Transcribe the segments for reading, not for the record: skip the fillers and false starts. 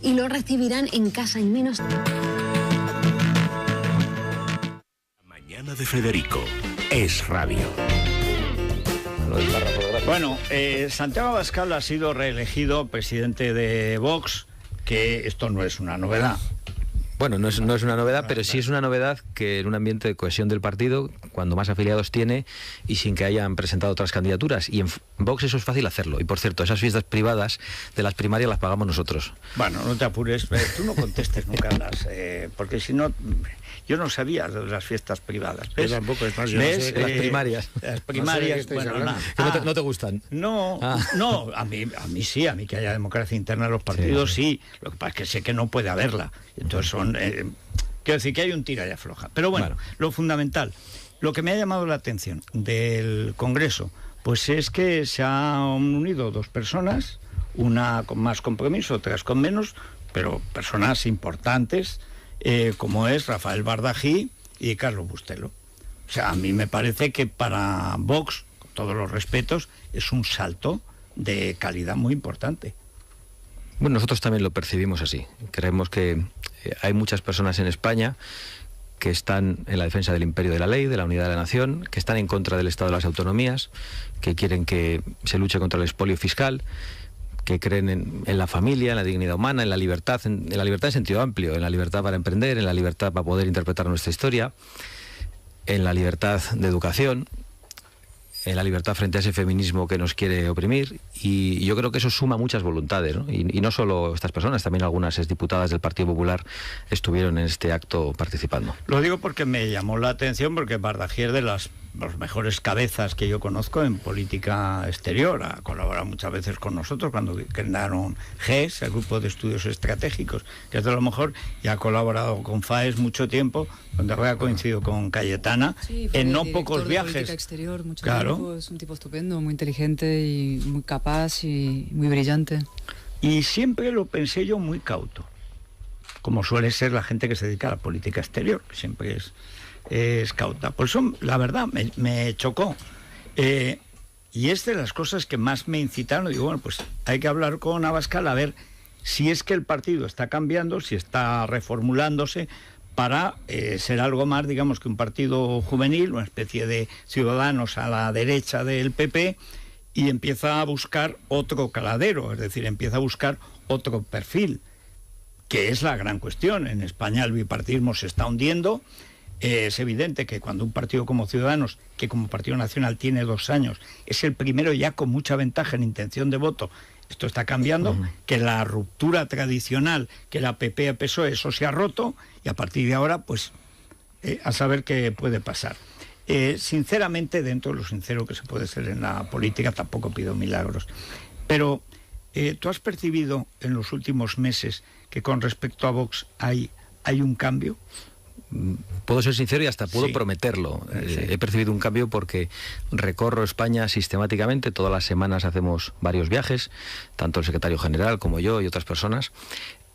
y lo recibirán en casa en menos. La mañana de Federico es radio. Bueno, Santiago Abascal ha sido reelegido presidente de Vox, que esto no es una novedad. Bueno, no es una novedad, pero sí es una novedad que en un ambiente de cohesión del partido, cuando más afiliados tiene y sin que hayan presentado otras candidaturas. Y en Vox eso es fácil hacerlo. Y por cierto, esas fiestas privadas de las primarias las pagamos nosotros. Bueno, no te apures, tú no contestes nunca porque si no, yo no sabía de las fiestas privadas. ¿Ves? Yo tampoco, es más, yo ¿ves? no sé. Las primarias. Las primarias, no sé bueno, nada. Que no te gustan. No, a mí sí, a mí que haya democracia interna en los partidos sí. Lo que pasa es que sé que no puede haberla. Entonces son... quiero decir que hay un tira y afloja. Pero bueno, lo fundamental, lo que me ha llamado la atención del Congreso, pues es que se han unido dos personas, una con más compromiso, otras con menos, pero personas importantes, como es Rafael Bardají y Carlos Bustelo. O sea, a mí me parece que para Vox, con todos los respetos, es un salto de calidad muy importante. Bueno, nosotros también lo percibimos así. Creemos que hay muchas personas en España que están en la defensa del imperio de la ley, de la unidad de la nación, que están en contra del Estado de las autonomías, que quieren que se luche contra el expolio fiscal, que creen en la familia, en la dignidad humana, en la libertad en sentido amplio, en la libertad para emprender, en la libertad para poder interpretar nuestra historia, en la libertad de educación, en la libertad frente a ese feminismo que nos quiere oprimir, y yo creo que eso suma muchas voluntades, ¿no? Y no solo estas personas, también algunas exdiputadas del Partido Popular estuvieron en este acto participando. Lo digo porque me llamó la atención, porque Bardají es de las mejores cabezas que yo conozco en política exterior, ha colaborado muchas veces con nosotros cuando crearon GES, el Grupo de Estudios Estratégicos, que es de lo mejor, y ha colaborado con FAES mucho tiempo, donde ha coincidido con Cayetana, en no pocos viajes. Política exterior, mucho claro. tiempo, es un tipo estupendo, muy inteligente y muy capaz y muy brillante. Y siempre lo pensé yo muy cauto, como suele ser la gente que se dedica a la política exterior, que siempre es cauta. Por eso, la verdad, me chocó. Y es de las cosas que más me incitaron. Digo, bueno, pues hay que hablar con Abascal a ver si es que el partido está cambiando, si está reformulándose para ser algo más, digamos, que un partido juvenil, una especie de Ciudadanos a la derecha del PP, y empieza a buscar otro caladero, es decir, empieza a buscar otro perfil, que es la gran cuestión. En España el bipartidismo se está hundiendo. Es evidente que cuando un partido como Ciudadanos, que como Partido Nacional tiene 2 años, es el primero ya con mucha ventaja en intención de voto, esto está cambiando, que la ruptura tradicional que era PP-PSOE, eso se ha roto, y a partir de ahora, pues, a saber qué puede pasar. Sinceramente, dentro de lo sincero que se puede ser en la política, tampoco pido milagros. Pero, ¿tú has percibido en los últimos meses que con respecto a Vox hay un cambio? Puedo ser sincero y hasta puedo sí. prometerlo. Sí. He percibido un cambio porque recorro España sistemáticamente. Todas las semanas hacemos varios viajes, tanto el secretario general como yo y otras personas,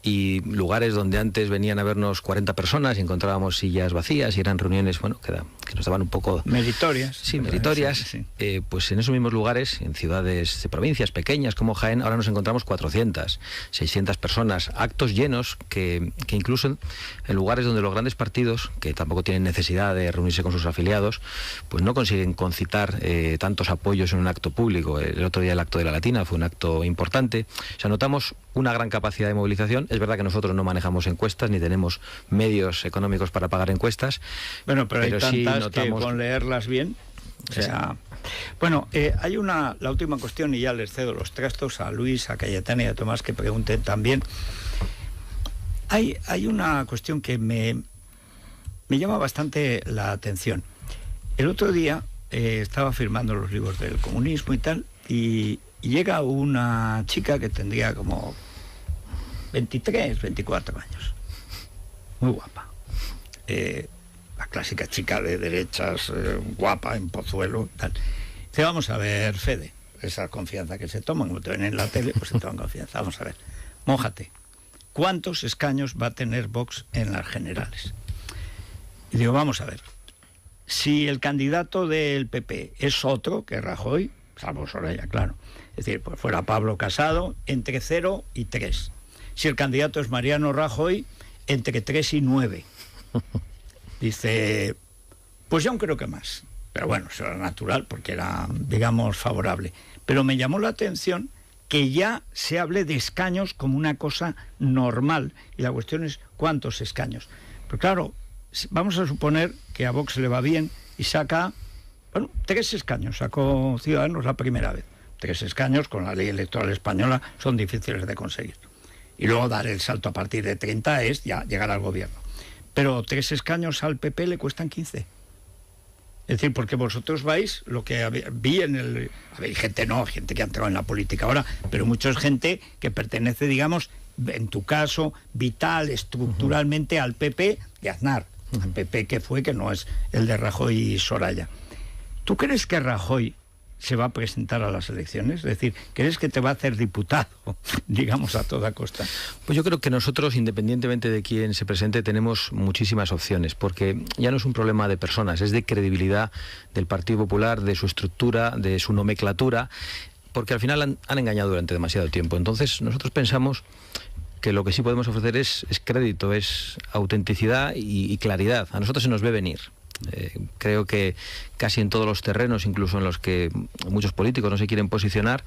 y lugares donde antes venían a vernos 40 personas y encontrábamos sillas vacías y eran reuniones, bueno, que nos daban un poco... Meritorias. Sí, meritorias. Sí. Pues en esos mismos lugares, en ciudades de provincias pequeñas como Jaén, ahora nos encontramos 400, 600 personas, actos llenos que incluso en lugares donde los grandes partidos, que tampoco tienen necesidad de reunirse con sus afiliados, pues no consiguen concitar tantos apoyos en un acto público. El otro día el acto de la Latina fue un acto importante. O sea, notamos una gran capacidad de movilización. Es verdad que nosotros no manejamos encuestas ni tenemos medios económicos para pagar encuestas. Bueno, pero hay sí tantas notamos... que con leerlas bien... O sea, bueno, hay la última cuestión, y ya les cedo los trastos a Luis, a Cayetana y a Tomás que pregunten también. Hay una cuestión que me llama bastante la atención. El otro día estaba firmando los libros del comunismo y tal, y llega una chica que tendría como 23, 24 años, muy guapa, la clásica chica de derechas, guapa, en Pozuelo, tal. Dice, vamos a ver, Fede, esa confianza que se toman, como te ven en la tele, pues se toman confianza, vamos a ver, mójate, ¿cuántos escaños va a tener Vox en las generales? Y digo, vamos a ver, si el candidato del PP es otro que Rajoy, salvo Soraya, claro, es decir, pues fuera Pablo Casado, entre 0 y 3. si el candidato es Mariano Rajoy, entre 3 y 9. Dice, pues yo aún creo que más. Pero bueno, eso era natural porque era, digamos, favorable. Pero me llamó la atención que ya se hable de escaños como una cosa normal. Y la cuestión es cuántos escaños. Pero claro, vamos a suponer que a Vox le va bien y saca, 3 escaños. Sacó Ciudadanos la primera vez. 3 escaños con la ley electoral española son difíciles de conseguir. Y luego dar el salto a partir de 30 es ya llegar al gobierno. Pero 3 escaños al PP le cuestan 15. Es decir, porque vosotros vais, lo que vi en el... Hay gente que ha entrado en la política ahora, pero mucha gente que pertenece, digamos, en tu caso, vital, estructuralmente al PP de Aznar. Al PP que no es el de Rajoy y Soraya. ¿Tú crees que Rajoy se va a presentar a las elecciones? Es decir, ¿crees que te va a hacer diputado, digamos, a toda costa? Pues yo creo que nosotros, independientemente de quién se presente, tenemos muchísimas opciones, porque ya no es un problema de personas, es de credibilidad del Partido Popular, de su estructura, de su nomenclatura, porque al final han engañado durante demasiado tiempo. Entonces, nosotros pensamos que lo que sí podemos ofrecer es crédito, es autenticidad y claridad. A nosotros se nos ve venir. Creo que casi en todos los terrenos, incluso en los que muchos políticos no se quieren posicionar,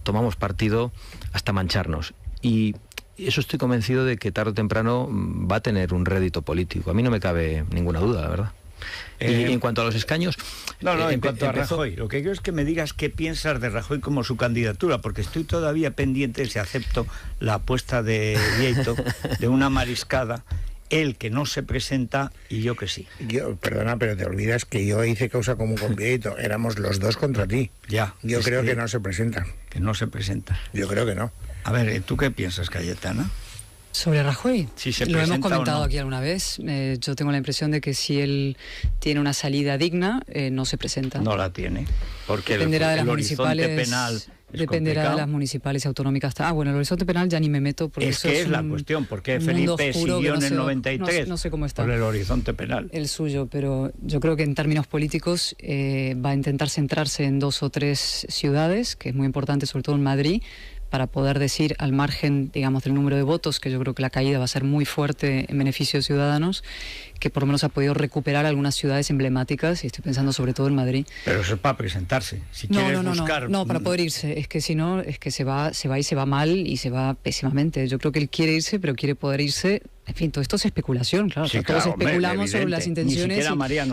tomamos partido hasta mancharnos. Y eso estoy convencido de que tarde o temprano va a tener un rédito político. A mí no me cabe ninguna duda, la verdad. Y en cuanto a los escaños... en cuanto a Rajoy, lo que quiero es que me digas qué piensas de Rajoy como su candidatura, porque estoy todavía pendiente si acepto la apuesta de Vieito de una mariscada. Él que no se presenta y yo que sí. Perdona, pero te olvidas que yo hice causa común con Vieito. Éramos los dos contra ti. Ya. Yo creo que no se presenta. Que no se presenta. Yo creo que no. A ver, ¿tú qué piensas, Cayetana? Sobre Rajoy, si se lo hemos presenta comentado o no. aquí alguna vez. Yo tengo la impresión de que si él tiene una salida digna, no se presenta. No la tiene, porque dependerá de las horizonte municipales, penal dependerá de las municipales y autonómicas. Bueno, el horizonte penal ya ni me meto porque es eso que es la cuestión, porque Felipe siguió en el 93 no sé cómo está por el horizonte penal. El suyo, pero yo creo que en términos políticos va a intentar centrarse en 2 o 3 ciudades, que es muy importante, sobre todo en Madrid, para poder decir, al margen, digamos, del número de votos, que yo creo que la caída va a ser muy fuerte en beneficio de Ciudadanos, que por lo menos ha podido recuperar algunas ciudades emblemáticas, y estoy pensando sobre todo en Madrid. Pero eso es para presentarse. Si quieres buscar... No, para poder irse. Es que si no, es que se va y se va mal y se va pésimamente. Yo creo que él quiere irse, pero quiere poder irse... En fin, todo esto es especulación, claro. Sí, todos claro, especulamos sobre las intenciones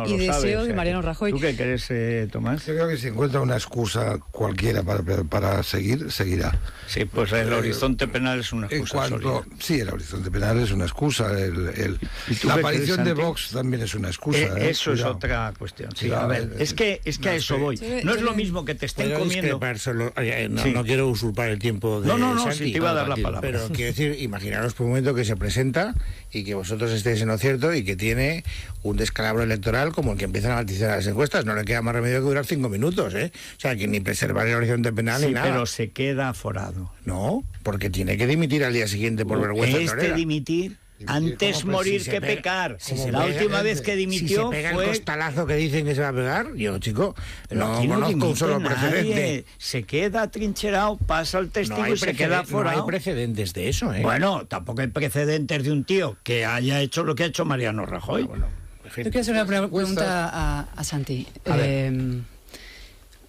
y deseos de Mariano Rajoy. ¿Tú qué crees, Tomás? Yo creo que si encuentra una excusa cualquiera para seguir, seguirá. Sí, pues el horizonte penal es una excusa sólida. Sí, el horizonte penal es una excusa. La aparición de Vox también es una excusa. Eso es otra cuestión. Sí, a ver, es que a eso voy. No es lo mismo que te estén comiendo... No quiero usurpar el tiempo de Santi, si te iba a dar la palabra. Pero quiero decir, imaginaros por un momento que se presenta y que vosotros estéis en lo cierto y que tiene un descalabro electoral como el que empiezan a vaticinar las encuestas. No le queda más remedio que durar 5 minutos, ¿eh? O sea, que ni preservar el horizonte penal ni nada. Pero se queda aforado. No, porque tiene que dimitir al día siguiente por vergüenza torera. Dimitir antes morir que pecar. La última vez que dimitió si se pega fue... el costalazo que dicen que se va a pegar, yo, chico, no conozco un solo precedente. Se queda trincherado, pasa el testigo y se queda aforado. No hay precedentes de eso, ¿eh? Bueno, tampoco hay precedentes de un tío que haya hecho lo que ha hecho Mariano Rajoy. Yo quiero hacer una pregunta a Santi.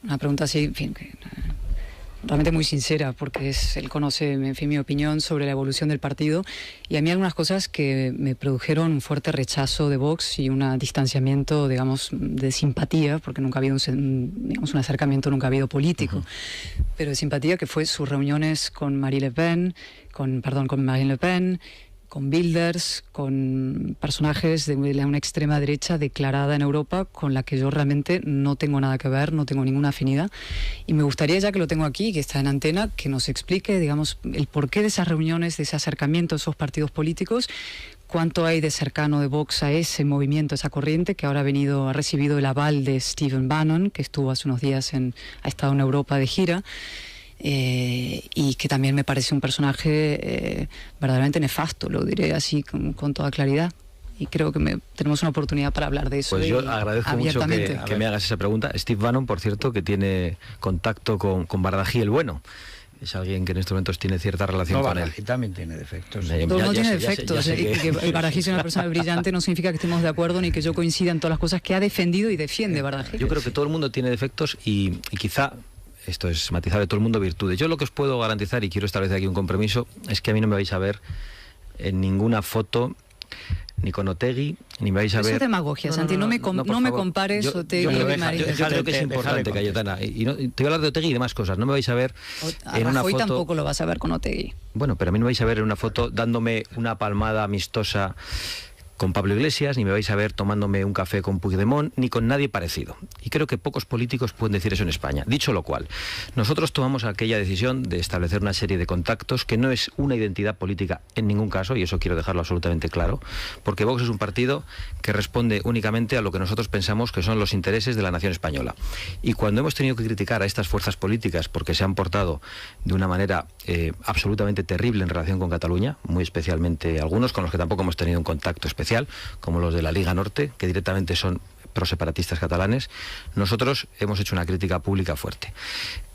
Una pregunta así, en fin, realmente muy sincera, porque él conoce, en fin, mi opinión sobre la evolución del partido, y a mí algunas cosas que me produjeron un fuerte rechazo de Vox y un distanciamiento, digamos, de simpatía, porque nunca ha habido un acercamiento, nunca ha habido político, pero de simpatía, que fue sus reuniones con Marine Le Pen, con Wilders, con personajes de una extrema derecha declarada en Europa, con la que yo realmente no tengo nada que ver, no tengo ninguna afinidad. Y me gustaría, ya que lo tengo aquí, que está en antena, que nos explique, digamos, el porqué de esas reuniones, de ese acercamiento a esos partidos políticos, cuánto hay de cercano de Vox a ese movimiento, esa corriente, que ahora ha recibido el aval de Stephen Bannon, que estuvo hace unos días ha estado en Europa de gira. Y que también me parece un personaje verdaderamente nefasto, lo diré así con toda claridad. Y creo que tenemos una oportunidad para hablar de eso. Pues yo agradezco mucho que me hagas esa pregunta. Steve Bannon, por cierto, que tiene contacto con Bardají el Bueno. es alguien que en estos momentos tiene cierta relación con él. Badajoz también tiene defectos. Todo el mundo tiene defectos. Y que el Badajoz sea una persona brillante no significa que estemos de acuerdo ni que yo coincida en todas las cosas que ha defendido y defiende Badajoz. Yo creo que todo el mundo tiene defectos y quizá, esto es matizable, todo el mundo virtudes. Yo lo que os puedo garantizar, y quiero establecer aquí un compromiso, es que a mí no me vais a ver en ninguna foto ni con Otegi, ni me vais a ver... Eso es demagogia, Santi, no me compares Otegi y Marín. Yo creo que es importante, Cayetana, y te voy a hablar de Otegi y demás cosas, no me vais a ver en una foto... tampoco lo vas a ver con Otegi. Bueno, pero a mí no me vais a ver en una foto dándome una palmada amistosa con Pablo Iglesias, ni me vais a ver tomándome un café con Puigdemont, ni con nadie parecido. Y creo que pocos políticos pueden decir eso en España. Dicho lo cual, nosotros tomamos aquella decisión de establecer una serie de contactos que no es una identidad política en ningún caso, y eso quiero dejarlo absolutamente claro, porque Vox es un partido que responde únicamente a lo que nosotros pensamos que son los intereses de la nación española. Y cuando hemos tenido que criticar a estas fuerzas políticas porque se han portado de una manera absolutamente terrible en relación con Cataluña, muy especialmente algunos con los que tampoco hemos tenido un contacto especial, como los de la Liga Norte, que directamente son proseparatistas catalanes, nosotros hemos hecho una crítica pública fuerte.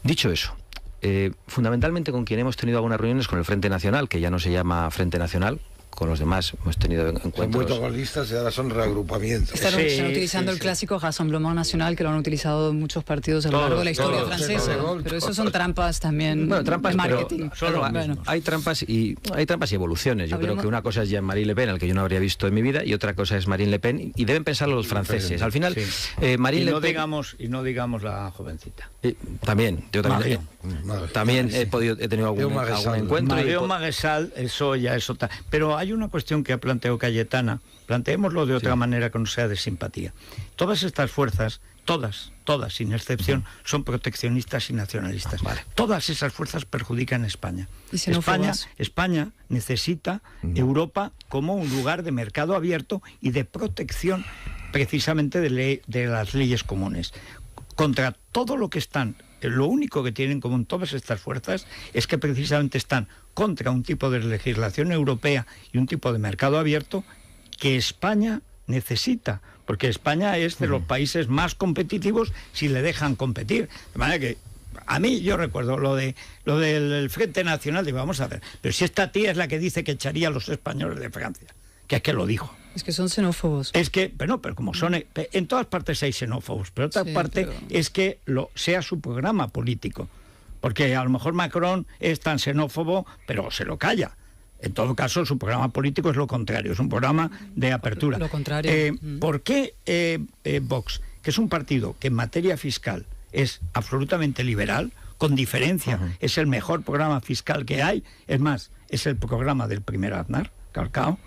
Dicho eso, fundamentalmente con quien hemos tenido algunas reuniones con el Frente Nacional, que ya no se llama Frente Nacional, con los demás hemos tenido encuentros. Son muy togolistas y ahora son reagrupamientos. Están utilizando el clásico Rassemblement Nacional, que lo han utilizado muchos partidos a lo largo de la historia francesa. Pero eso son trampas también de marketing. Hay trampas y evoluciones. Yo creo que una cosa es Jean-Marie Le Pen, al que yo no habría visto en mi vida, y otra cosa es Marine Le Pen, y deben pensarlo los franceses. Al final, Marine Le Pen... Y no digamos la jovencita. También, yo también. También he tenido algún encuentro. Marion Maréchal, eso ya es otra. Pero hay una cuestión que ha planteado Cayetana, planteémoslo de otra manera que no sea de simpatía. Todas estas fuerzas, todas, sin excepción, son proteccionistas y nacionalistas. Vale. Todas esas fuerzas perjudican a España. España necesita Europa como un lugar de mercado abierto y de protección precisamente de las leyes comunes. Contra todo lo que están, lo único que tienen en común todas estas fuerzas es que precisamente están contra un tipo de legislación europea y un tipo de mercado abierto que España necesita, porque España es de los países más competitivos si le dejan competir. De manera que a mí, yo recuerdo lo del Frente Nacional, digo, vamos a ver, pero si esta tía es la que dice que echaría a los españoles de Francia, que es que lo dijo. Es que son xenófobos. Es que, pero como son, en todas partes hay xenófobos, pero otra parte es que sea su programa político. Porque a lo mejor Macron es tan xenófobo, pero se lo calla. En todo caso, su programa político es lo contrario, es un programa de apertura. Lo contrario. ¿Por qué Vox, que es un partido que en materia fiscal es absolutamente liberal, con diferencia, es el mejor programa fiscal que hay, es más, es el programa del primer Aznar, Calcao,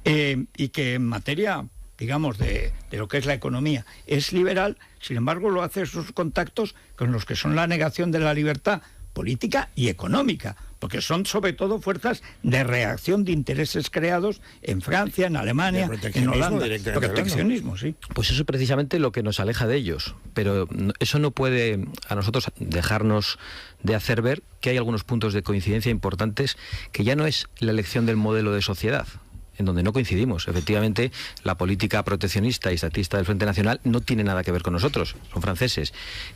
y que en materia, digamos, de lo que es la economía, es liberal, sin embargo lo hace sus contactos con los que son la negación de la libertad política y económica, porque son sobre todo fuerzas de reacción de intereses creados en Francia, en Alemania, en Holanda. Proteccionismo, sí. Pues eso es precisamente lo que nos aleja de ellos, pero eso no puede a nosotros dejarnos de hacer ver que hay algunos puntos de coincidencia importantes, que ya no es la elección del modelo de sociedad, en donde no coincidimos. Efectivamente, la política proteccionista y estatista del Frente Nacional no tiene nada que ver con nosotros, son franceses.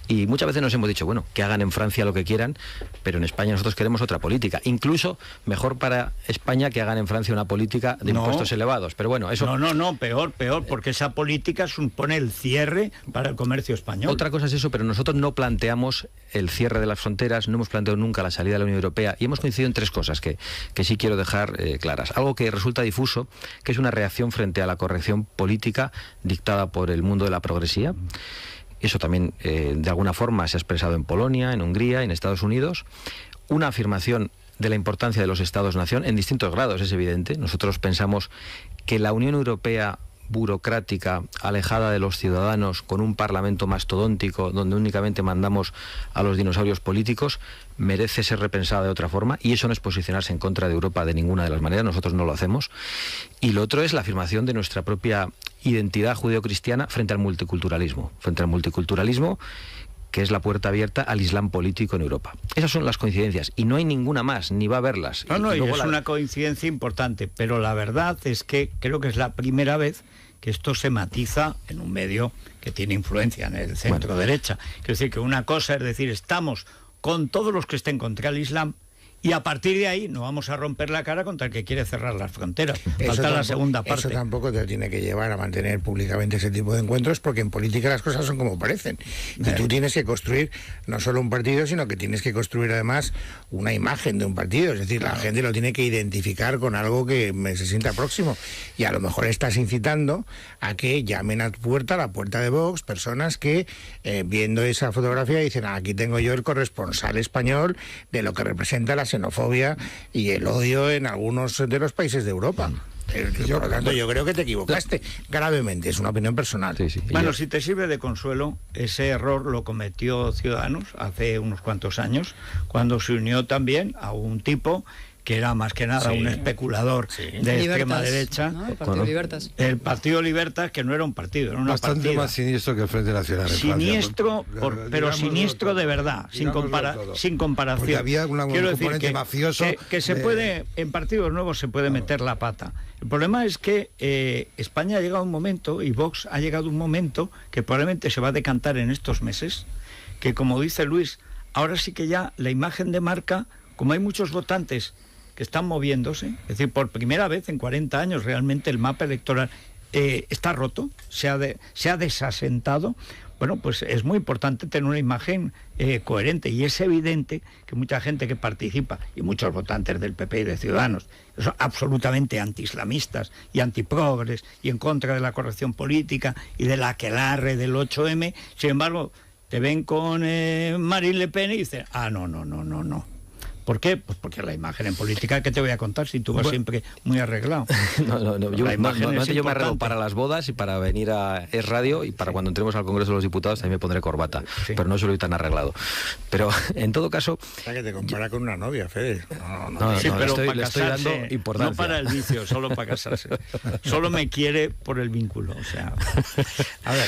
Y muchas veces nos hemos dicho, bueno, que hagan en Francia lo que quieran, pero en España nosotros queremos otra política. Incluso mejor para España que hagan en Francia una política de impuestos elevados. Pero bueno, eso... No, peor, porque esa política supone el cierre para el comercio español. Otra cosa es eso, pero nosotros no planteamos el cierre de las fronteras, no hemos planteado nunca la salida de la Unión Europea, y hemos coincidido en tres cosas que sí quiero dejar claras. Algo que resulta difuso, que es una reacción frente a la corrección política dictada por el mundo de la progresía. Eso también de alguna forma se ha expresado en Polonia, en Hungría, en Estados Unidos. Una afirmación de la importancia de los Estados-nación en distintos grados, es evidente. Nosotros pensamos que la Unión Europea burocrática, alejada de los ciudadanos, con un parlamento mastodóntico donde únicamente mandamos a los dinosaurios políticos, merece ser repensada de otra forma, y eso no es posicionarse en contra de Europa de ninguna de las maneras, nosotros no lo hacemos. Y lo otro es la afirmación de nuestra propia identidad judeocristiana frente al multiculturalismo, que es la puerta abierta al islam político en Europa. Esas son las coincidencias, y no hay ninguna más, ni va a haberlas. Y es una coincidencia importante, pero la verdad es que creo que es la primera vez que esto se matiza en un medio que tiene influencia en el centro-derecha. Quiero decir que una cosa es decir, estamos con todos los que estén contra el Islam. Y a partir de ahí no vamos a romper la cara contra el que quiere cerrar las fronteras. Falta la segunda parte. Eso tampoco te tiene que llevar a mantener públicamente ese tipo de encuentros, porque en política las cosas son como parecen. Y tú tienes que construir no solo un partido, sino que tienes que construir además una imagen de un partido. Es decir, la gente lo tiene que identificar con algo que se sienta próximo. Y a lo mejor estás incitando a que llamen a tu puerta, a la puerta de Vox, personas que viendo esa fotografía dicen: aquí tengo yo el corresponsal español de lo que representa la xenofobia y el odio en algunos de los países de Europa. Por lo tanto, yo creo que te equivocaste gravemente. Es una opinión personal. Sí. Bueno, si te sirve de consuelo, ese error lo cometió Ciudadanos hace unos cuantos años, cuando se unió también a un tipo que era más que nada un especulador de extrema derecha. ¿No? El Partido Libertas. El Partido Libertas, que no era un partido, era una bastante partida. más siniestro que el Frente Nacional. Siniestro, pero siniestro de verdad, sin comparación. Porque había un componente mafioso. Que se puede, en partidos nuevos se puede meter la pata. El problema es que España ha llegado a un momento, y Vox ha llegado a un momento, que probablemente se va a decantar en estos meses, que como dice Luis, ahora sí que ya la imagen de marca, como hay muchos votantes que están moviéndose, es decir, por primera vez en 40 años realmente el mapa electoral está roto, se ha desasentado. Bueno, pues es muy importante tener una imagen coherente, y es evidente que mucha gente que participa, y muchos votantes del PP y de Ciudadanos, son absolutamente anti-islamistas y antiprogres y en contra de la corrección política y del aquelarre del 8M, sin embargo, te ven con Marine Le Pen y dicen: no. ¿Por qué? Pues porque la imagen en política, ¿qué te voy a contar si tú vas siempre muy arreglado? No, yo me arreglo para las bodas y para venir a Es Radio, y para cuando entremos al Congreso de los Diputados también me pondré corbata, pero no suelo ir tan arreglado. Pero en todo caso... O sea, que te compara con una novia, Fede. Pero le estoy dando importancia. No para el vicio, solo para casarse. Solo me quiere por el vínculo, o sea... A ver...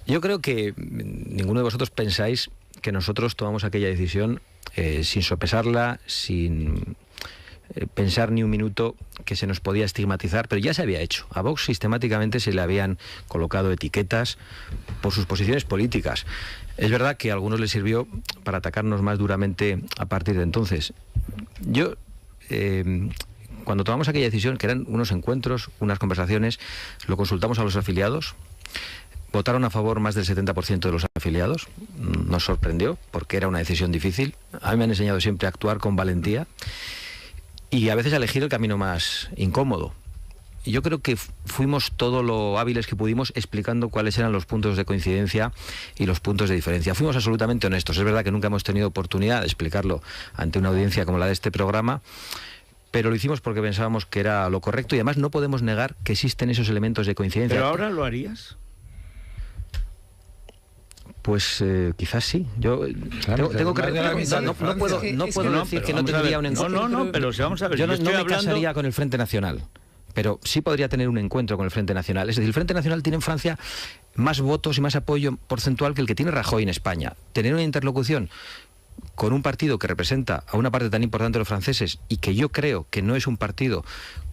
Yo creo que ninguno de vosotros pensáis que nosotros tomamos aquella decisión sin sopesarla, sin pensar ni un minuto que se nos podía estigmatizar, pero ya se había hecho. A Vox sistemáticamente se le habían colocado etiquetas por sus posiciones políticas. Es verdad que a algunos les sirvió para atacarnos más duramente a partir de entonces. Yo... cuando tomamos aquella decisión, que eran unos encuentros, unas conversaciones, lo consultamos a los afiliados. Votaron a favor más del 70% de los afiliados. Nos sorprendió, porque era una decisión difícil. A mí me han enseñado siempre a actuar con valentía y a veces a elegir el camino más incómodo. Y yo creo que fuimos todo lo hábiles que pudimos explicando cuáles eran los puntos de coincidencia y los puntos de diferencia. Fuimos absolutamente honestos. Es verdad que nunca hemos tenido oportunidad de explicarlo ante una audiencia como la de este programa, pero lo hicimos porque pensábamos que era lo correcto, y además no podemos negar que existen esos elementos de coincidencia. ¿Pero ahora lo harías? Pues quizás sí. Yo tengo que no puedo decir que no tendría un encuentro. No, pero si vamos a ver, yo no me casaría con el Frente Nacional, pero sí podría tener un encuentro con el Frente Nacional. Es decir, el Frente Nacional tiene en Francia más votos y más apoyo porcentual que el que tiene Rajoy en España. Tener una interlocución con un partido que representa a una parte tan importante de los franceses, y que yo creo que no es un partido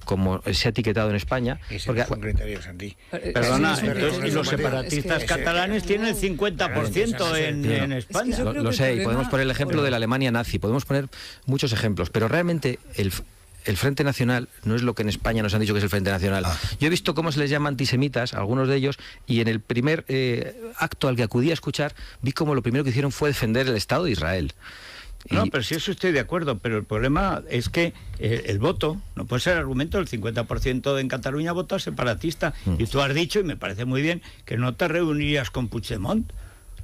como se ha etiquetado en España. Ese porque fue un criterio, Santi. Perdona, entonces, y los separatistas catalanes tienen el 50% en España. Lo sé, y podemos poner el ejemplo de la Alemania nazi, podemos poner muchos ejemplos, pero realmente el Frente Nacional no es lo que en España nos han dicho que es el Frente Nacional. Yo he visto cómo se les llama antisemitas a algunos de ellos, y en el primer acto al que acudí a escuchar, vi cómo lo primero que hicieron fue defender el Estado de Israel. No, pero sí, eso estoy de acuerdo, pero el problema es que el voto no puede ser argumento. El 50% en Cataluña vota separatista, y tú has dicho, y me parece muy bien, que no te reunirías con Puigdemont.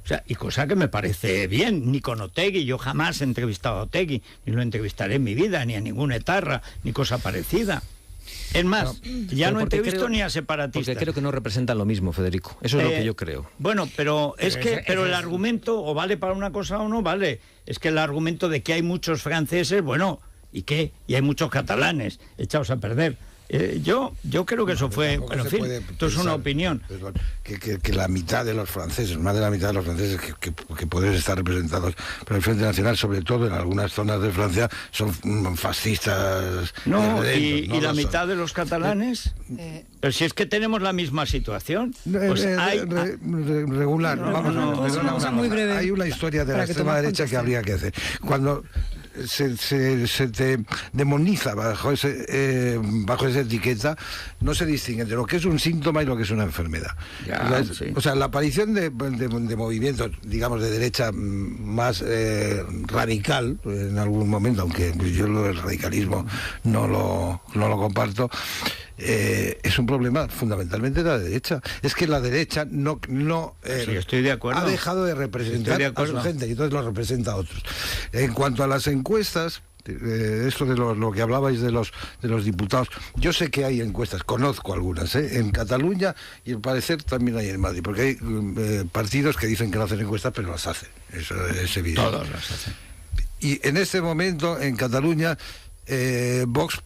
O sea, y cosa que me parece bien, ni con Otegi. Yo jamás he entrevistado a Otegi, ni lo entrevistaré en mi vida, ni a ningún etarra, ni cosa parecida. Es más, ya no entrevisto ni a separatistas. Porque creo que no representan lo mismo, Federico. Eso es lo que yo creo. Bueno, pero el argumento, o vale para una cosa o no vale. Es que el argumento de que hay muchos franceses, bueno, ¿y qué? Y hay muchos catalanes echados a perder. Yo creo que eso fue, pero en fin, esto es una opinión. Perdón, que la mitad de los franceses, más de la mitad de los franceses que pueden estar representados por el Frente Nacional, sobre todo en algunas zonas de Francia, son fascistas. No, y la mitad de los catalanes, pero si es que tenemos la misma situación. Pues regular. Hay una historia de la extrema derecha que habría que hacer. Cuando se te demoniza bajo esa etiqueta, no se distingue entre lo que es un síntoma y lo que es una enfermedad. O sea, la aparición de movimientos, digamos, de derecha más radical en algún momento, aunque yo el radicalismo no lo comparto, es un problema fundamentalmente de la derecha. Es que la derecha no sí, estoy de acuerdo. Ha dejado de representar a su gente y entonces lo representa a otros. En cuanto a las encuestas, esto de lo que hablabais de los diputados, yo sé que hay encuestas, conozco algunas, en Cataluña, y al parecer también hay en Madrid, porque hay partidos que dicen que no hacen encuestas, pero las hacen. Eso es evidente. Todos las hacen. Y en este momento, en Cataluña, Vox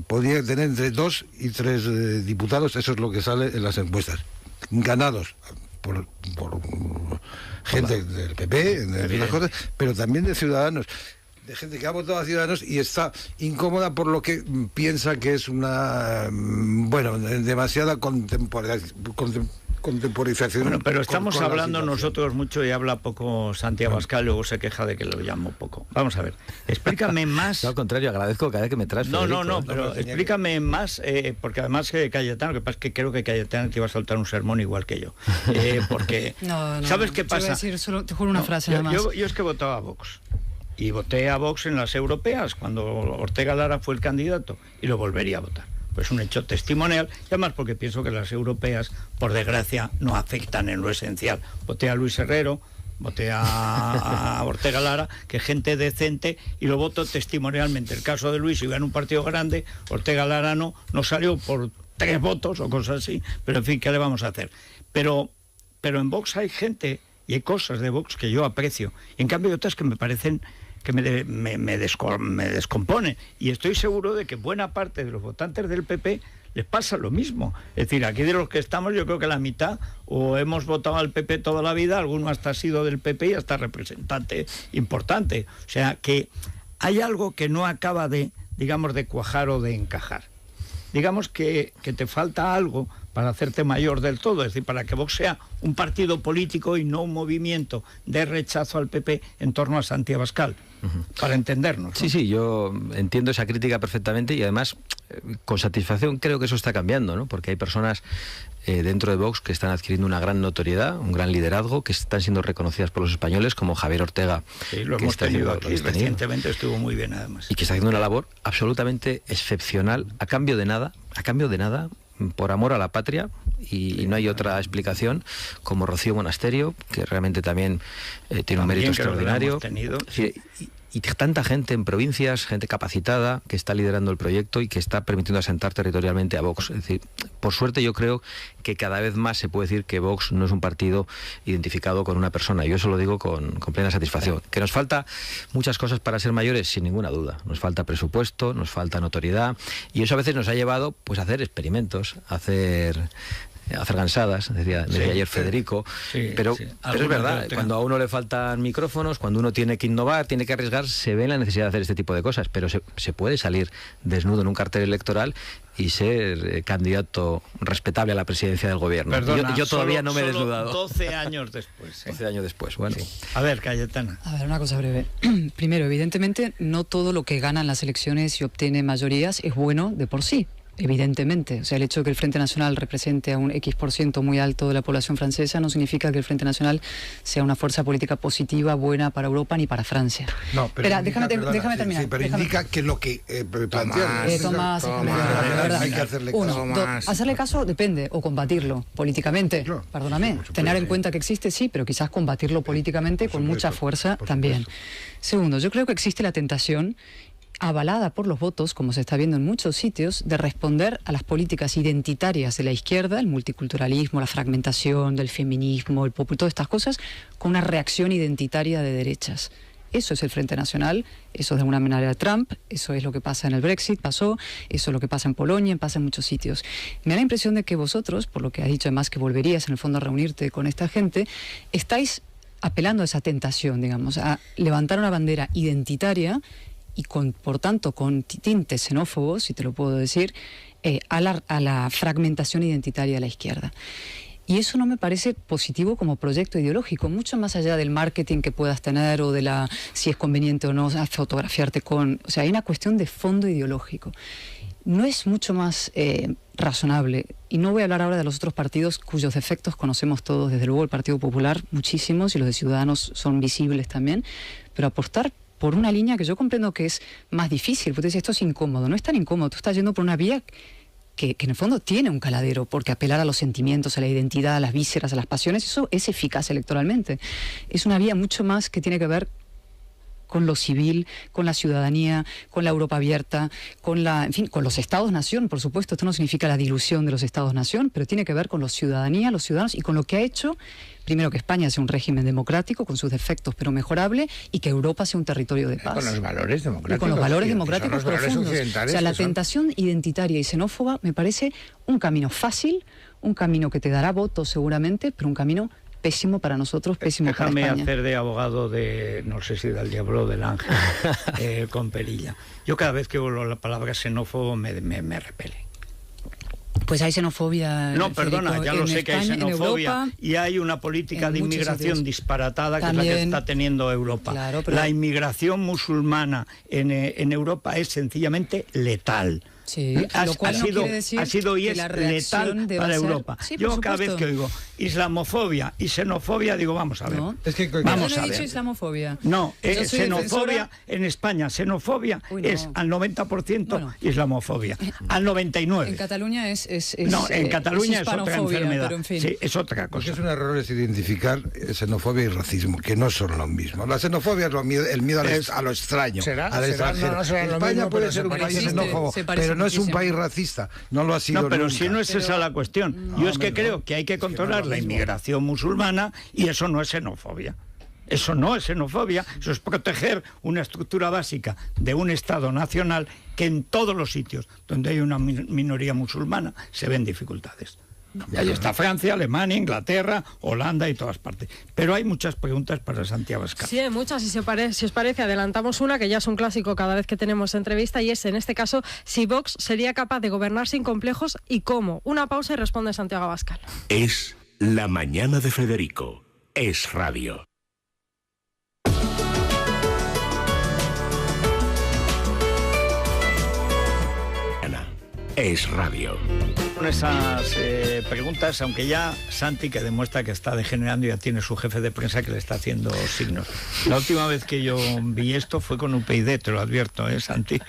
podría tener entre 2 y 3 diputados, eso es lo que sale en las encuestas, ganados por gente del PP, de las cosas, pero también de Ciudadanos, de gente que ha votado a Ciudadanos y está incómoda por lo que piensa que es una demasiada contemporización. Bueno, pero estamos hablando nosotros mucho y habla poco Santiago Abascal, luego se queja de que lo llamo poco. Vamos a ver, explícame más. No, al contrario, agradezco cada vez que me traes. No, pero explícame más, porque además que Cayetano, lo que pasa es que creo que Cayetano te iba a soltar un sermón igual que yo. Porque, ¿sabes qué pasa? Te voy a decir solo, te juro una frase nada más. Yo es que votaba a Vox. Y voté a Vox en las europeas, cuando Ortega Lara fue el candidato, y lo volvería a votar. Pues un hecho testimonial, y además porque pienso que las europeas, por desgracia, no afectan en lo esencial. Voté a Luis Herrero, voté a Ortega Lara, que gente decente, y lo voto testimonialmente. El caso de Luis iba en un partido grande, Ortega Lara no salió por 3 votos o cosas así, pero en fin, ¿qué le vamos a hacer? Pero en Vox hay gente y hay cosas de Vox que yo aprecio, y en cambio hay otras que me parecen que me descompone, y estoy seguro de que buena parte de los votantes del PP les pasa lo mismo. Es decir, aquí de los que estamos, yo creo que la mitad o hemos votado al PP toda la vida, alguno hasta ha sido del PP y hasta representante importante. O sea, que hay algo que no acaba de cuajar o de encajar. Digamos que te falta algo para hacerte mayor del todo, es decir, para que Vox sea un partido político y no un movimiento de rechazo al PP en torno a Santiago Abascal, para entendernos, ¿no? Sí, yo entiendo esa crítica perfectamente, y además con satisfacción creo que eso está cambiando, ¿no? Porque hay personas dentro de Vox que están adquiriendo una gran notoriedad, un gran liderazgo, que están siendo reconocidas por los españoles, como Javier Ortega. Sí, lo hemos tenido aquí recientemente, estuvo muy bien además. Y que está haciendo una labor absolutamente excepcional, a cambio de nada, por amor a la patria, y no hay otra explicación, como Rocío Monasterio, que realmente también tiene un mérito extraordinario. Y tanta gente en provincias, gente capacitada, que está liderando el proyecto y que está permitiendo asentar territorialmente a Vox. Es decir, por suerte yo creo que cada vez más se puede decir que Vox no es un partido identificado con una persona. Yo eso lo digo con plena satisfacción. Que nos falta muchas cosas para ser mayores, sin ninguna duda. Nos falta presupuesto, nos falta notoriedad, y eso a veces nos ha llevado pues a hacer experimentos, a hacer gansadas, decía ayer Federico, pero es verdad, cuando a uno le faltan micrófonos, cuando uno tiene que innovar, tiene que arriesgar, se ve la necesidad de hacer este tipo de cosas, pero se puede salir desnudo en un cartel electoral y ser candidato respetable a la presidencia del gobierno. Perdona, yo todavía no me he desnudado. 12 años después. 12 años después, bueno. Sí. A ver, Cayetana. A ver, una cosa breve. Primero, evidentemente, no todo lo que gana en las elecciones y obtiene mayorías es bueno de por sí. Evidentemente, o sea, el hecho de que el Frente Nacional represente a un X% muy alto de la población francesa no significa que el Frente Nacional sea una fuerza política positiva, buena para Europa ni para Francia. No, pero espera, déjame terminar. Sí, pero indica que lo que plantea... Tomás, hay que hacerle caso. Hacerle caso depende, o combatirlo políticamente, perdóname. Tener en cuenta que existe, sí, pero quizás combatirlo políticamente con mucha fuerza también. Segundo, yo creo que existe la tentación, avalada por los votos, como se está viendo en muchos sitios, de responder a las políticas identitarias de la izquierda, el multiculturalismo, la fragmentación del feminismo, el populismo, todas estas cosas, con una reacción identitaria de derechas. Eso es el Frente Nacional, eso es de alguna manera Trump, eso es lo que pasa en el Brexit, pasó, eso es lo que pasa en Polonia, pasa en muchos sitios. Me da la impresión de que vosotros, por lo que has dicho además que volverías en el fondo a reunirte con esta gente, estáis apelando a esa tentación, digamos, a levantar una bandera identitaria y por tanto con tintes xenófobos, si te lo puedo decir, a la fragmentación identitaria de la izquierda. Y eso no me parece positivo como proyecto ideológico, mucho más allá del marketing que puedas tener o de si es conveniente o no fotografiarte con... O sea, hay una cuestión de fondo ideológico. No es mucho más razonable, y no voy a hablar ahora de los otros partidos cuyos defectos conocemos todos, desde luego el Partido Popular muchísimos, y los de Ciudadanos son visibles también, pero apostar por una línea que yo comprendo que es más difícil, porque esto es incómodo, no es tan incómodo, tú estás yendo por una vía que en el fondo tiene un caladero, porque apelar a los sentimientos, a la identidad, a las vísceras, a las pasiones, eso es eficaz electoralmente. Es una vía mucho más que tiene que ver con lo civil, con la ciudadanía, con la Europa abierta, con los Estados-nación, por supuesto. Esto no significa la dilución de los Estados-nación, pero tiene que ver con la ciudadanía, los ciudadanos, y con lo que ha hecho, primero, que España sea un régimen democrático, con sus defectos, pero mejorable, y que Europa sea un territorio de paz. Con los valores democráticos. Y con los valores democráticos profundos. O sea, la tentación identitaria y xenófoba me parece un camino fácil, un camino que te dará votos seguramente, pero un camino pésimo para nosotros, pésimo para España. Déjame hacer de abogado de, no sé si del diablo o del ángel, con perilla. Yo cada vez que oigo la palabra xenófobo me repele. Pues hay xenofobia. No, perdona, ya lo sé que hay xenofobia y hay una política de inmigración disparatada que es la que está teniendo Europa. Claro, pero... La inmigración musulmana en Europa es sencillamente letal. Sí, lo cual ha sido y es letal para Europa. Sí, yo cada vez que oigo islamofobia y xenofobia digo, vamos a ver. No, es que vamos a ver. Dicho islamofobia. No, xenofobia en España, xenofobia es al 90% islamofobia, al 99%. En Cataluña no, en Cataluña es otra enfermedad. Pero en fin. Sí, es otra cosa. Porque es un error es identificar xenofobia y racismo, que no son lo mismo. La xenofobia es el miedo a lo extraño, al extranjero. España puede ser un país xenófobo, pero no es un país racista, no lo ha sido. No, pero nunca. si no es esa la cuestión. Yo es que creo que hay que controlar la inmigración musulmana y eso no es xenofobia. Eso no es xenofobia, eso es proteger una estructura básica de un Estado nacional que en todos los sitios donde hay una minoría musulmana se ven dificultades. Y ahí está Francia, Alemania, Inglaterra, Holanda y todas partes. Pero hay muchas preguntas para Santiago Abascal. Sí, hay muchas. Si os parece, adelantamos una que ya es un clásico cada vez que tenemos entrevista, y es, en este caso, si Vox sería capaz de gobernar sin complejos y cómo. Una pausa y responde Santiago Abascal. Es La Mañana de Federico. Es radio. Es radio. Con esas preguntas, aunque ya Santi, que demuestra que está degenerando, ya tiene su jefe de prensa que le está haciendo signos. La última vez que yo vi esto fue con UPyD, te lo advierto, Santi.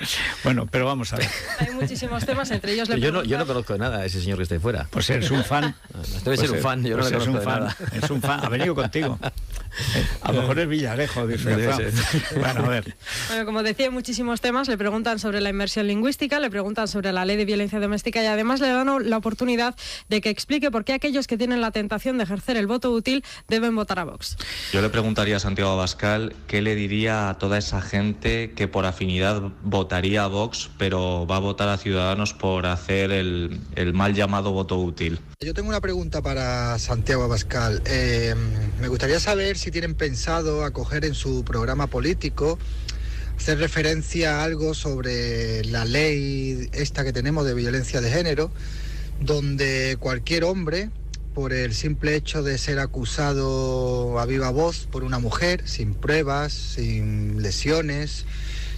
Bueno, pero vamos a ver. Hay muchísimos temas, entre ellos... Yo no conozco nada a ese señor que esté fuera. Pues eres un fan. Debe ser un fan, yo no le conozco nada. Es un fan, ha venido contigo. A lo mejor es Villarejo, disfrazado. Bueno, a ver. Bueno, como decía, hay muchísimos temas. Le preguntan sobre la inmersión lingüística, le preguntan sobre la ley de violencia doméstica y además le dan la oportunidad de que explique por qué aquellos que tienen la tentación de ejercer el voto útil deben votar a Vox. Yo le preguntaría a Santiago Abascal qué le diría a toda esa gente que por afinidad votaría a Vox, pero va a votar a Ciudadanos por hacer el mal llamado voto útil. Yo tengo una pregunta para Santiago Abascal. Me gustaría saber si tienen pensado acoger en su programa político hacer referencia a algo sobre la ley esta que tenemos de violencia de género, donde cualquier hombre, por el simple hecho de ser acusado a viva voz por una mujer, sin pruebas, sin lesiones,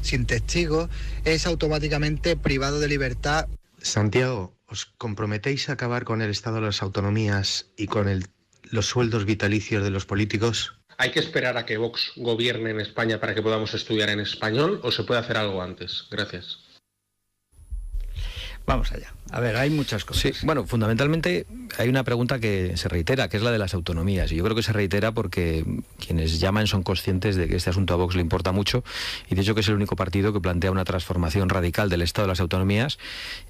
sin testigos, es automáticamente privado de libertad. Santiago, ¿os comprometéis a acabar con el Estado de las autonomías y con los sueldos vitalicios de los políticos? ¿Hay que esperar a que Vox gobierne en España para que podamos estudiar en español o se puede hacer algo antes? Gracias. Vamos allá. A ver, hay muchas cosas. Sí, bueno, fundamentalmente hay una pregunta que se reitera, que es la de las autonomías. Y yo creo que se reitera porque quienes llaman son conscientes de que este asunto a Vox le importa mucho, y de hecho que es el único partido que plantea una transformación radical del Estado de las autonomías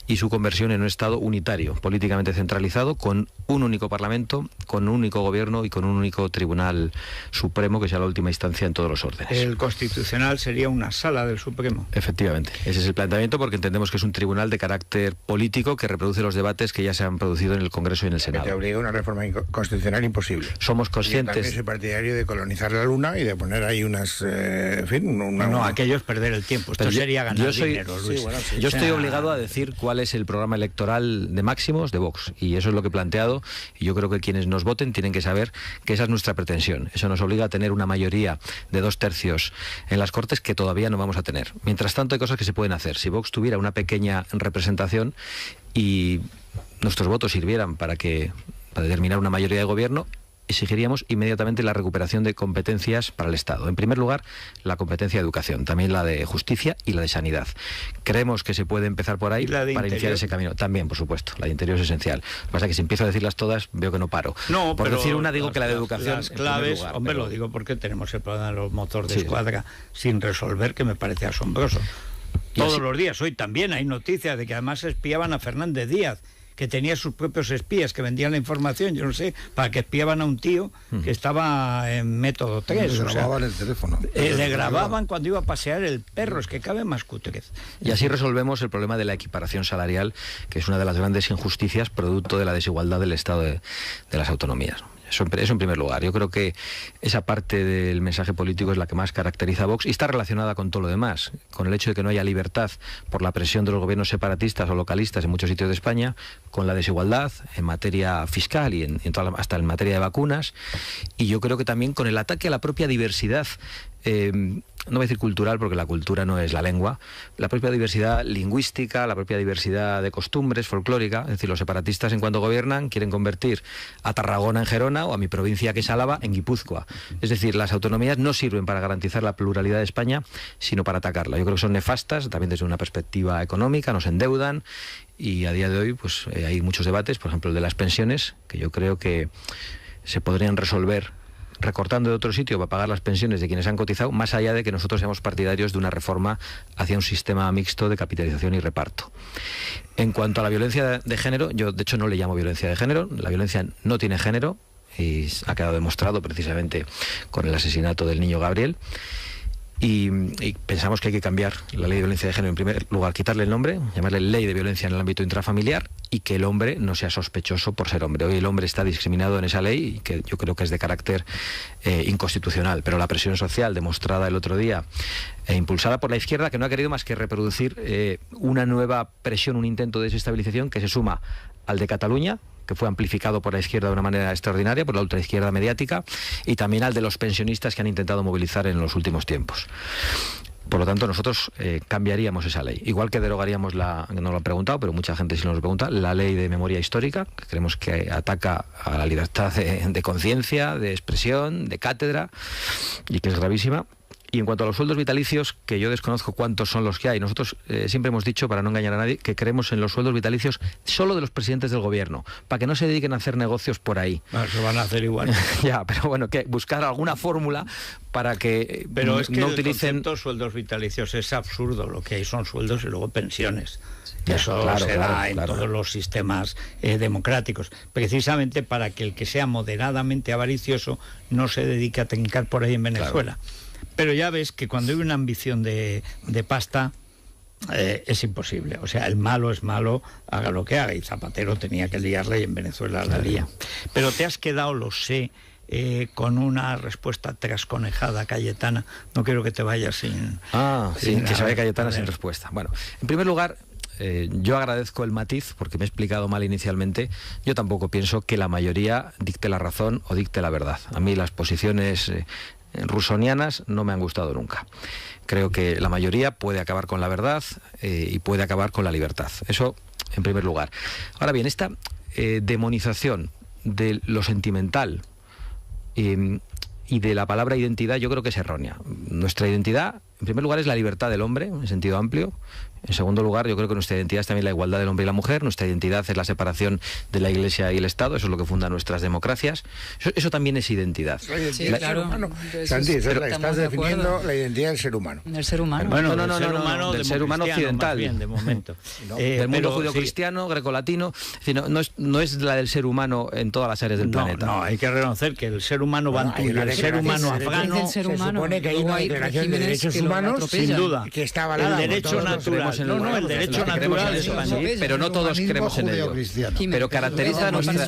y su conversión en un Estado unitario, políticamente centralizado, con un único Parlamento, con un único gobierno y con un único Tribunal Supremo, que sea la última instancia en todos los órdenes. El Constitucional sería una sala del Supremo. Efectivamente, ese es el planteamiento, porque entendemos que es un tribunal de carácter político que reproduce los debates que ya se han producido en el Congreso y en el Senado. Que te obliga a una reforma constitucional imposible. Somos conscientes. Yo también soy partidario de colonizar la Luna y de poner ahí unas... en fin, No, aquello es perder el tiempo. Esto sería ganar dinero, Luis. Sí, bueno, sí. Yo estoy obligado a decir cuál es el programa electoral de Máximos de Vox, y eso es lo que he planteado, y yo creo que quienes nos voten tienen que saber que esa es nuestra pretensión. Eso nos obliga a tener una mayoría de 2/3 en las Cortes, que todavía no vamos a tener. Mientras tanto, hay cosas que se pueden hacer. Si Vox tuviera una pequeña representación y nuestros votos sirvieran para determinar una mayoría de gobierno, exigiríamos inmediatamente la recuperación de competencias para el Estado. En primer lugar, la competencia de educación, también la de justicia y la de sanidad. Creemos que se puede empezar por ahí para iniciar ese camino. También, por supuesto, la de interior es esencial. Lo que pasa es que si empiezo a decirlas todas, veo que no paro. No, por decir una, digo que la de educación... Las claves, lugar, hombre, lo digo porque tenemos el problema de los motores de escuadra sin resolver, que me parece asombroso. Todos los días, hoy también hay noticias de que además espiaban a Fernández Díaz, que tenía sus propios espías que vendían la información, yo no sé, para que espiaban a un tío que estaba en método 3. Le grababan el teléfono. Le grababan cuando iba a pasear el perro, es que cabe más cutrez. Y así resolvemos el problema de la equiparación salarial, que es una de las grandes injusticias producto de la desigualdad del Estado de las autonomías. Eso en primer lugar. Yo creo que esa parte del mensaje político es la que más caracteriza a Vox y está relacionada con todo lo demás, con el hecho de que no haya libertad por la presión de los gobiernos separatistas o localistas en muchos sitios de España, con la desigualdad en materia fiscal y hasta en materia de vacunas, y yo creo que también con el ataque a la propia diversidad, no voy a decir cultural porque la cultura no es la lengua, la propia diversidad lingüística, la propia diversidad de costumbres, folclórica. Es decir, los separatistas, en cuanto gobiernan, quieren convertir a Tarragona en Gerona o a mi provincia, que es Álava, en Guipúzcoa. Es decir, las autonomías no sirven para garantizar la pluralidad de España, sino para atacarla. Yo creo que son nefastas, también desde una perspectiva económica, nos endeudan, y a día de hoy pues hay muchos debates, por ejemplo el de las pensiones, que yo creo que se podrían resolver recortando de otro sitio para pagar las pensiones de quienes han cotizado, más allá de que nosotros seamos partidarios de una reforma hacia un sistema mixto de capitalización y reparto. En cuanto a la violencia de género, yo de hecho no le llamo violencia de género, la violencia no tiene género, y ha quedado demostrado precisamente con el asesinato del niño Gabriel. Y pensamos que hay que cambiar la ley de violencia de género. En primer lugar, quitarle el nombre, llamarle ley de violencia en el ámbito intrafamiliar, y que el hombre no sea sospechoso por ser hombre. Hoy el hombre está discriminado en esa ley, y que yo creo que es de carácter inconstitucional, pero la presión social demostrada el otro día e impulsada por la izquierda, que no ha querido más que reproducir una nueva presión, un intento de desestabilización que se suma al de Cataluña, que fue amplificado por la izquierda de una manera extraordinaria, por la ultraizquierda mediática, y también al de los pensionistas que han intentado movilizar en los últimos tiempos. Por lo tanto, nosotros cambiaríamos esa ley. Igual que derogaríamos no lo han preguntado, pero mucha gente sí nos lo pregunta, la ley de memoria histórica, que creemos que ataca a la libertad de conciencia, de expresión, de cátedra, y que es gravísima. Y en cuanto a los sueldos vitalicios, que yo desconozco cuántos son los que hay, nosotros siempre hemos dicho, para no engañar a nadie, que creemos en los sueldos vitalicios solo de los presidentes del gobierno, para que no se dediquen a hacer negocios por ahí. Eso van a hacer igual. Ya, pero bueno, que buscar alguna fórmula para que pero es que no el utilicen sueldos vitalicios es absurdo. Lo que hay son sueldos y luego pensiones. Ya, eso claro, se da en claro. todos los sistemas democráticos, precisamente para que el que sea moderadamente avaricioso no se dedique a trincar por ahí en Venezuela. Claro. Pero ya ves que cuando hay una ambición de pasta, es imposible. O sea, el malo es malo, haga lo que haga, y Zapatero tenía que liarla y en Venezuela la lía. Pero te has quedado, lo sé, con una respuesta trasconejada, Cayetana. No quiero que te vayas sin... sin que se vaya Cayetana sin respuesta. Bueno, en primer lugar, yo agradezco el matiz, porque me he explicado mal inicialmente. Yo tampoco pienso que la mayoría dicte la razón o dicte la verdad. A mí las posiciones rusonianas no me han gustado nunca. Creo que la mayoría puede acabar con la verdad y puede acabar con la libertad. Eso en primer lugar. Ahora bien, esta demonización de lo sentimental y de la palabra identidad, yo creo que es errónea. Nuestra identidad, en primer lugar, es la libertad del hombre, en sentido amplio, En segundo lugar, yo creo que nuestra identidad es también la igualdad del hombre y la mujer, nuestra identidad es la separación de la Iglesia y el Estado, eso es lo que funda nuestras democracias, eso también es identidad. Sí, claro. Santi, estás definiendo la identidad del ser humano. Del ser humano. Bueno, no, del ser humano occidental. Bien, de momento. Del mundo judío-cristiano, grecolatino, no es la del ser humano en todas las áreas del planeta. No, hay que reconocer que el ser humano bantú y el ser humano afgano, se supone que hay una declaración de derechos humanos, sin duda, que está avalada. El derecho natural. El derecho natural de España. Pero no todos creemos en ello. Pero caracteriza a nuestra...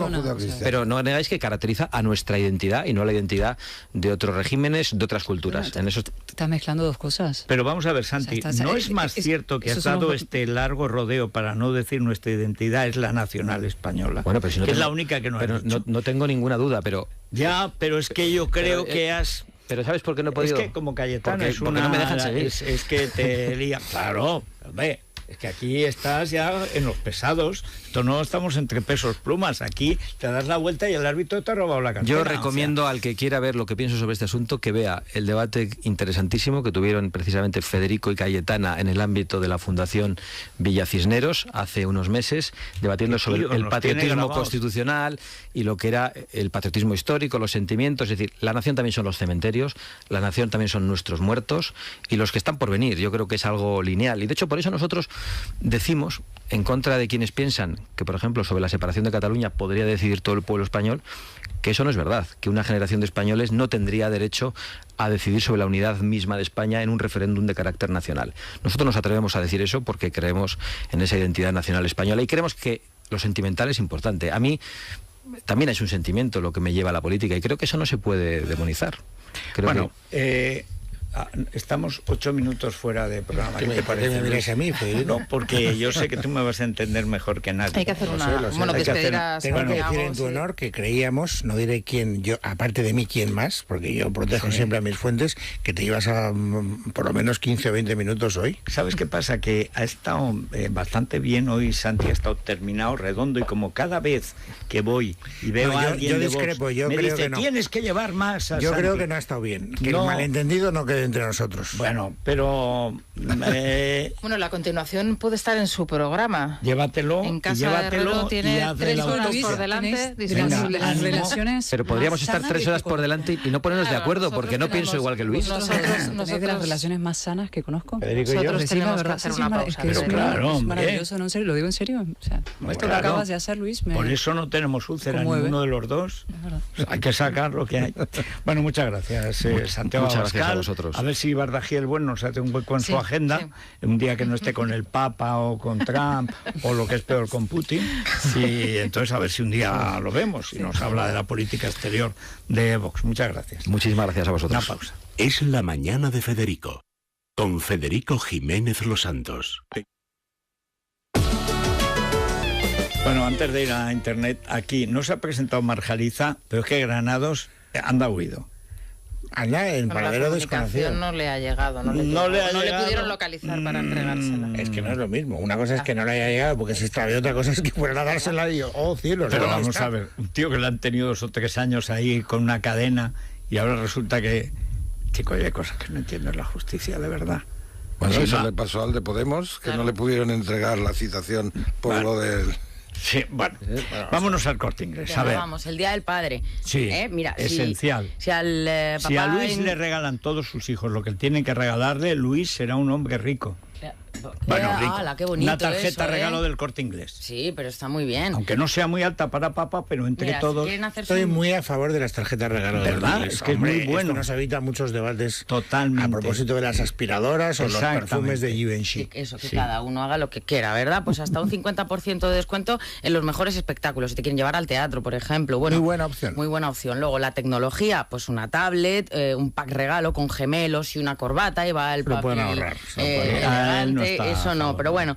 Pero no negáis que caracteriza a nuestra identidad y no a la identidad de otros regímenes, de otras culturas. En eso estás mezclando dos cosas. Pero vamos a ver, Santi, ¿no es más cierto que has dado este largo rodeo para no decir nuestra identidad es la nacional española? Bueno, pero si no que es la única que no has dicho. No tengo ninguna duda, pero... Ya, pero es que yo creo que has... Pero ¿sabes por qué no he podido? Es que como Cayetano porque no me dejan seguir. Es que te lía. Claro, hombre. Es que aquí estás ya en los pesados. Esto no estamos entre pesos plumas. Aquí te das la vuelta y el árbitro te ha robado la cartera. Yo recomiendo al que quiera ver lo que pienso sobre este asunto que vea el debate interesantísimo que tuvieron precisamente Federico y Cayetana en el ámbito de la Fundación Villa Cisneros hace unos meses, debatiendo sobre el patriotismo constitucional y lo que era el patriotismo histórico, los sentimientos. Es decir, la nación también son los cementerios, la nación también son nuestros muertos y los que están por venir. Yo creo que es algo lineal. Y de hecho, por eso nosotros decimos, en contra de quienes piensan que, por ejemplo, sobre la separación de Cataluña podría decidir todo el pueblo español, que eso no es verdad, que una generación de españoles no tendría derecho a decidir sobre la unidad misma de España en un referéndum de carácter nacional. Nosotros nos atrevemos a decir eso porque creemos en esa identidad nacional española y creemos que lo sentimental es importante. A mí también es un sentimiento lo que me lleva a la política y creo que eso no se puede demonizar. Estamos 8 minutos fuera de programa. ¿Qué te parece? ¿Me miras a mí, Federico? No, porque yo sé que tú me vas a entender mejor que nadie. Hay que hacer Tengo que decir en tu honor que creíamos, no diré quién, yo, aparte de mí, quién más, porque yo protejo siempre a mis fuentes, que te ibas a por lo menos 15 o 20 minutos hoy. ¿Sabes qué pasa? Que ha estado bastante bien hoy, Santi, ha estado terminado, redondo, y como cada vez que voy y veo a alguien yo de discrepo, Vox, yo me creo dice, que no. Tienes que llevar más a Yo Santi. creo que no ha estado bien, que no, el malentendido no quede entre nosotros. Bueno, pero... Bueno, la continuación puede estar en su programa. Llévatelo. En casa de Herrero tiene 3 horas por delante. Las relaciones... Pero podríamos estar 3 horas por delante y no ponernos de acuerdo, porque no pienso igual que Luis. Nosotros de las relaciones más sanas que conozco. Nosotros tenemos que hacer una pausa. Es maravilloso, ¿no? En serio, lo digo en serio. O sea, esto que acabas de hacer, Luis, por eso no tenemos úlcera ninguno de los dos. Hay que sacar lo que hay. Bueno, muchas gracias, Santiago Abascal. Muchas gracias a vosotros. A ver si Bardají el Bueno se hace un hueco en su agenda, un día que no esté con el Papa o con Trump o lo que es peor con Putin, y entonces a ver si un día lo vemos y nos habla de la política exterior de Vox. Muchas gracias. Muchísimas gracias a vosotros. Una pausa. Es la mañana de Federico, con Federico Jiménez Los Santos. Bueno, antes de ir a internet, aquí no se ha presentado Marjaliza, pero es que Granados anda huido. Anda en paradero desconocido. No le ha llegado, no le pudieron localizar para entregársela. Es que no es lo mismo. Una cosa es que no le haya llegado porque se extravió, otra cosa es que fuera a dársela y yo, oh cielos. Pero vamos a ver, un tío que le han tenido 2 o 3 años ahí con una cadena y ahora resulta que, chico, hay cosas que no entiendo en la justicia, de verdad. Bueno, eso le pasó al de Podemos, que no le pudieron entregar la citación por lo del... Sí, bueno, vámonos al Corte Inglés. A ver. Vamos, el Día del Padre. Sí, mira, esencial. Si a Luis le regalan todos sus hijos lo que tienen que regalarle, Luis será un hombre rico. Bueno, rico. Qué bonito. Una tarjeta eso, regalo del Corte Inglés. Sí, pero está muy bien. Aunque no sea muy alta para papá, pero entre todos... Estoy muy a favor de las tarjetas regalo. ¿Verdad? Es que hombre, es muy bueno. Esto nos evita muchos debates. Totalmente. A propósito de las aspiradoras o los perfumes de Givenchy. Eso, que cada uno haga lo que quiera, ¿verdad? Pues hasta un 50% de descuento en los mejores espectáculos. Si te quieren llevar al teatro, por ejemplo. Bueno, muy buena opción. Muy buena opción. Luego, la tecnología, pues una tablet, un pack regalo con gemelos y una corbata. Y va el papel. Lo pueden ahorrar. Eso no, pero bueno,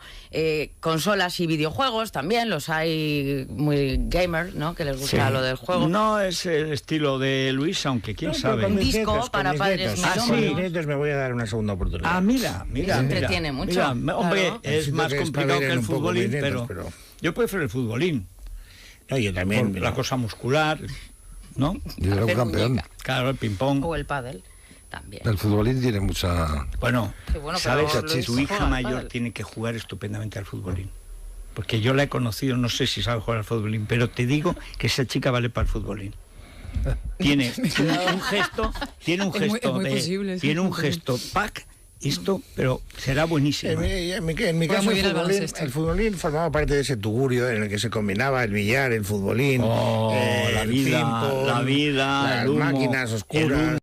consolas y videojuegos también, los hay muy gamer, ¿no? Que les gusta lo del juego. No es el estilo de Luis, aunque quién sabe. Un disco para padres milómanos. Me voy a dar una segunda oportunidad. Mira. Se entretiene mucho. Hombre, claro. es más complicado que el futbolín, pero yo prefiero el futbolín. No, yo también. Por la cosa muscular, ¿no? Yo era un campeón. Claro, el ping-pong. O el pádel. también. El futbolín tiene mucha... Bueno, ¿sabes? Su hija mayor vale. tiene que jugar estupendamente al futbolín. Porque yo la he conocido, no sé si sabe jugar al futbolín, pero te digo que esa chica vale para el futbolín. Tiene un gesto, tiene un gesto pack, esto, pero será buenísimo. En mi caso, el futbolín formaba parte de ese tugurio en el que se combinaba el billar, el futbolín, la vida, las máquinas oscuras.